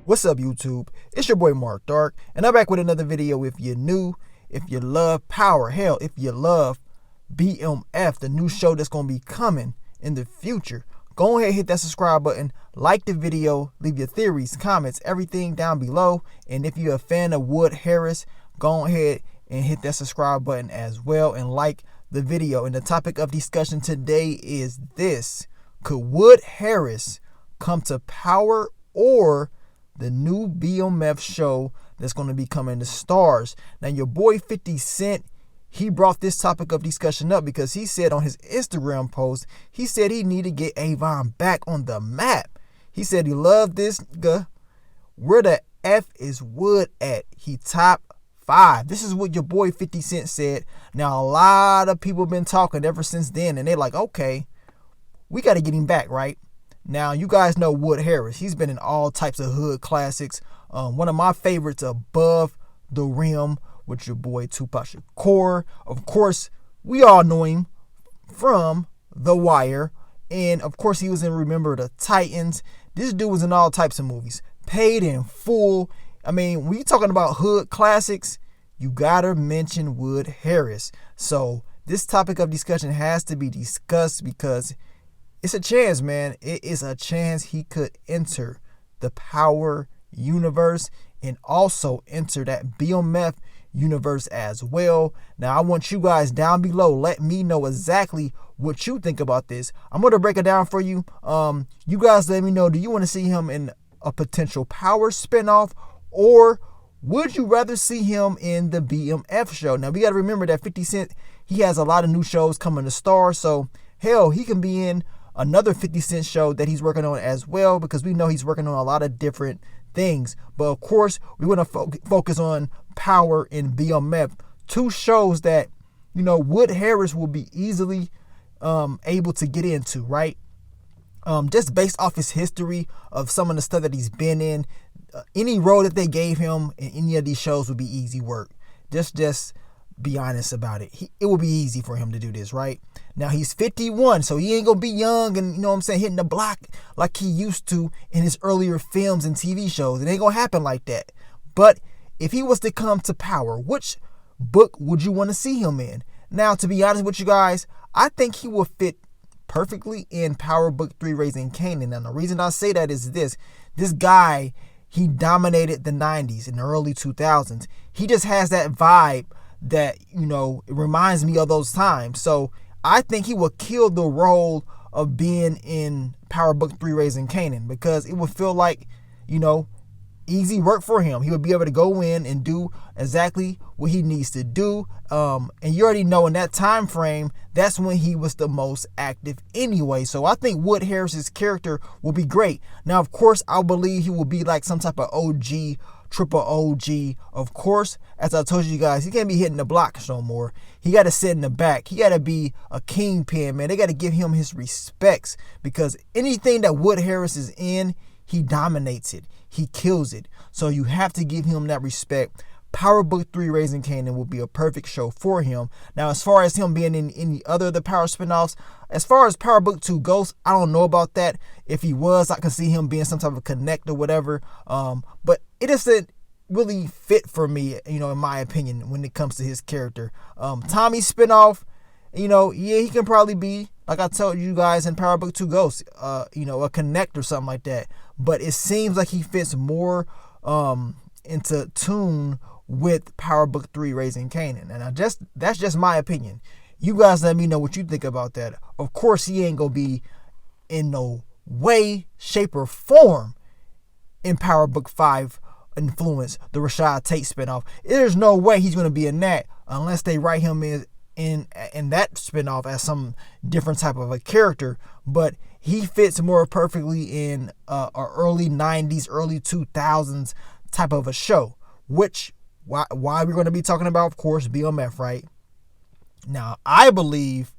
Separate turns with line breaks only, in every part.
What's up, YouTube? It's your boy Mark Dark, and I'm back with another video. If you're new, if you love Power, hell, if you love BMF, the new show that's going to be coming in the future, go ahead and hit that subscribe button, like the video, leave your theories, comments, everything down below. And if you're a fan of Wood Harris, go ahead and hit that subscribe button as well and like the video. And the topic of discussion today is this: could Wood Harris come to Power or the new BMF show that's going to be coming to Stars? Now, your boy 50 Cent, he brought this topic of discussion up because he said on his Instagram post, he said he needed to get Avon back on the map. He said he loved this guy. Where the F is Wood at? He top 5. This is what your boy 50 Cent said. Now, a lot of people have been talking ever since then, and they're like, okay, we got to get him back, right? Now, you guys know Wood Harris. He's been in all types of hood classics. One of my favorites, Above the Rim, with your boy Tupac Shakur. Of course, we all know him from The Wire. And, of course, he was in Remember the Titans. This dude was in all types of movies. Paid in Full. I mean, when you're talking about hood classics, you got to mention Wood Harris. So, this topic of discussion has to be discussed because it's a chance, man. It is a chance he could enter the Power universe and also enter that BMF universe as well. Now, I want you guys down below. Let me know exactly what you think about this. I'm going to break it down for you. You guys let me know, do you want to see him in a potential Power spinoff, or would you rather see him in the BMF show? Now, we got to remember that 50 Cent, he has a lot of new shows coming to Stars. So, hell, he can be in another 50 Cent show that he's working on as well, because we know he's working on a lot of different things. But of course, we want to focus on Power and BMF, two shows that, you know, Wood Harris will be easily able to get into, right? Just based off his history of some of the stuff that he's been in, any role that they gave him in any of these shows would be easy work. Just be honest about it. It will be easy for him to do this, right? Now, he's 51, so he ain't gonna be young and, you know what I'm saying, hitting the block like he used to in his earlier films and TV shows. It ain't gonna happen like that. But if he was to come to Power, which book would you want to see him in? Now, to be honest with you guys, I think he will fit perfectly in Power Book 3, Raising Kanan. And the reason I say that is this guy, he dominated the 90s and the early 2000s. He just has that vibe that, you know, it reminds me of those times. So I think he will kill the role of being in Power Book 3, Raising Kanan, because it would feel like, you know, easy work for him. He would be able to go in and do exactly what he needs to do. And you already know in that time frame, that's when he was the most active anyway. So I think Wood Harris's character will be great. Now, of course, I believe he will be like some type of OG, triple OG. Of course, as I told you guys, he can't be hitting the blocks no more. He got to sit in the back. He got to be a kingpin, man. They got to give him his respects, because anything that Wood Harris is in, he dominates it. He kills it. So you have to give him that respect. Power Book 3, Raising Kanan will be a perfect show for him. Now, as far as him being in any other of the Power spinoffs, as far as Power Book 2 Ghost, I don't know about that. If he was, I could see him being some type of connect or whatever. But it isn't really fit for me, you know, in my opinion, when it comes to his character. Tommy spinoff, you know, yeah, he can probably be, like I told you guys in Power Book 2 Ghost, you know, a connect or something like that. But it seems like he fits more into tune with Power Book 3, Raising Kanan. And that's just my opinion. You guys let me know what you think about that. Of course, he ain't gonna be in no way, shape, or form in Power Book 5 Influence, the Rashad Tate spinoff. There's no way he's gonna be in that unless they write him in that spinoff as some different type of a character. But he fits more perfectly in a early 90s, early 2000s type of a show, which why we're going to be talking about, of course, BMF, right? Now, I believe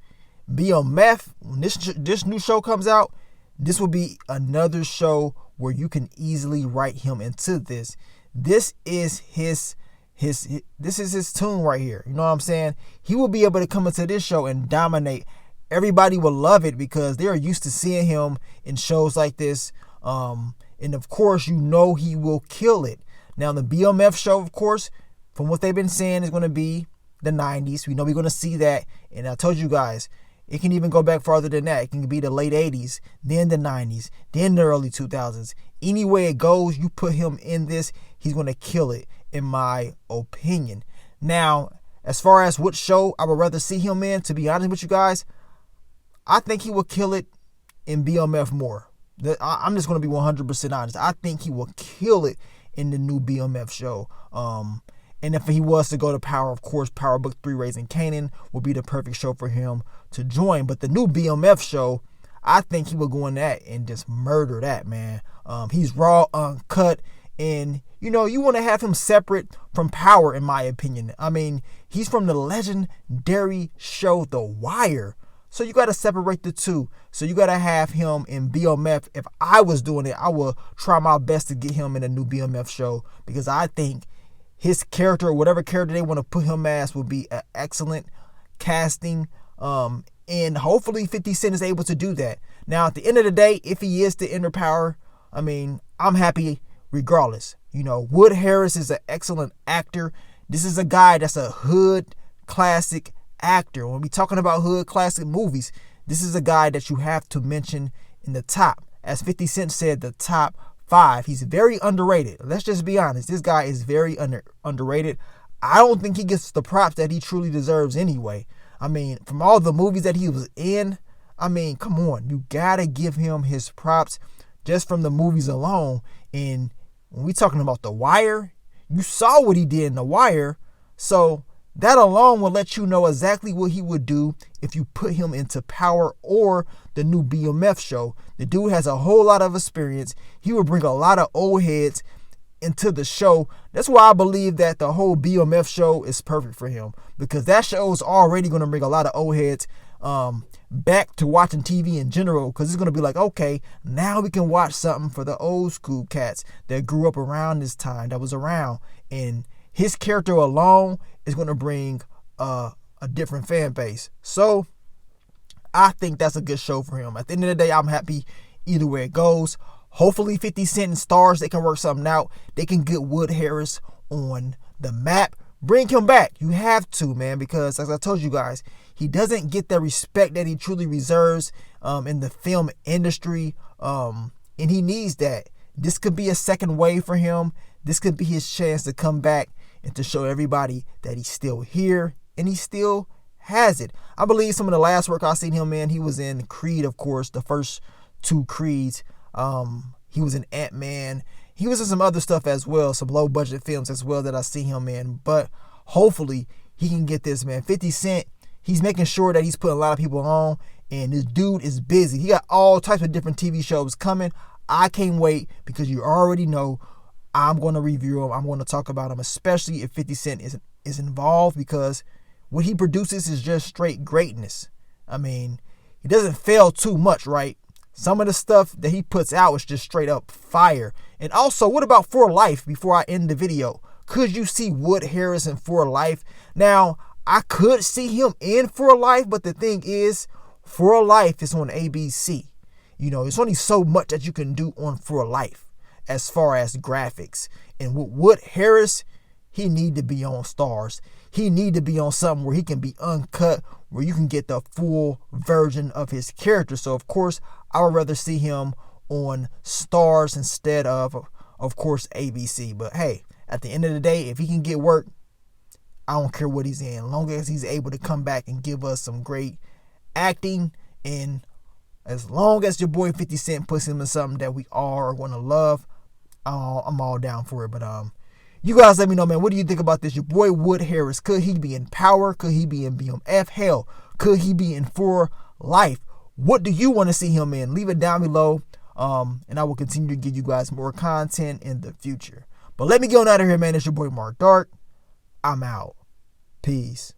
BMF, when this new show comes out, this will be another show where you can easily write him into this. This is his tune right here. You know what I'm saying? He will be able to come into this show and dominate. Everybody will love it because they're used to seeing him in shows like this. And of course, you know he will kill it. Now, the BMF show, of course, from what they've been saying, is going to be the 90s. We know we're going to see that. And I told you guys, it can even go back farther than that. It can be the late 80s, then the 90s, then the early 2000s. Any way it goes, you put him in this, he's going to kill it, in my opinion. Now, as far as what show I would rather see him in, to be honest with you guys, I think he will kill it in BMF more. I'm just going to be 100% honest. I think he will kill it in the new BMF show. And if he was to go to Power, of course, Power Book 3 Raising Kanan would be the perfect show for him to join. But the new BMF show, I think he will go in that and just murder that, man. He's raw, uncut, and, you know, you want to have him separate from Power, in my opinion. I mean, he's from the legendary show The Wire. So you got to separate the two. So you got to have him in BMF. If I was doing it, I would try my best to get him in a new BMF show, because I think his character, or whatever character they want to put him as, will be an excellent casting. And hopefully 50 Cent is able to do that. Now, at the end of the day, if he is to enter Power, I mean, I'm happy regardless. You know, Wood Harris is an excellent actor. This is a guy that's a hood classic actor. When we talking about hood classic movies, this is a guy that you have to mention in the top. As 50 Cent said, the top 5. He's very underrated. Let's just be honest. This guy is very underrated. I don't think he gets the props that he truly deserves anyway. I mean, from all the movies that he was in, I mean, come on. You gotta give him his props just from the movies alone. And when we talking about The Wire, you saw what he did in The Wire. So that alone will let you know exactly what he would do if you put him into Power or the new BMF show. The dude has a whole lot of experience. He would bring a lot of old heads into the show. That's why I believe that the whole BMF show is perfect for him, because that show is already going to bring a lot of old heads back to watching TV in general, because it's going to be like, okay, now we can watch something for the old school cats that grew up around this time, that was around. And his character alone is going to bring a different fan base. So I think that's a good show for him. At the end of the day, I'm happy either way it goes. Hopefully 50 Cent and Stars, they can work something out. They can get Wood Harris on the map. Bring him back. You have to, man, because as I told you guys, he doesn't get the respect that he truly deserves in the film industry. And he needs that. This could be a second wave for him. This could be his chance to come back and to show everybody that he's still here and he still has it. I believe some of the last work I seen him in, he was in Creed, of course, the first 2 Creeds. He was in Ant-Man. He was in some other stuff as well, some low budget films as well that I see him in. But hopefully he can get this, man. 50 Cent, he's making sure that he's putting a lot of people on, and this dude is busy. He got all types of different TV shows coming. I can't wait, because you already know I'm going to review him. I'm going to talk about him, especially if 50 Cent is involved, because what he produces is just straight greatness. I mean, he doesn't fail too much, right? Some of the stuff that he puts out is just straight up fire. And also, what about For Life before I end the video? Could you see Wood Harris in For Life? Now, I could see him in For Life, but the thing is, For Life is on ABC. You know, it's only so much that you can do on For Life as far as graphics. And with Wood Harris, he need to be on Stars. He need to be on something where he can be uncut, where you can get the full version of his character. So, of course, I would rather see him on Stars instead of course, ABC. But, hey, at the end of the day, if he can get work, I don't care what he's in. As long as he's able to come back and give us some great acting, and as long as your boy 50 Cent puts him in something that we all are going to love, I'm all down for it. But you guys let me know, man. What do you think about this? Your boy Wood Harris. Could he be in Power? Could he be in BMF? Hell, could he be in For Life? What do you want to see him in? Leave it down below. And I will continue to give you guys more content in the future. But let me get on out of here, man. It's your boy Mark Dark. I'm out. Peace.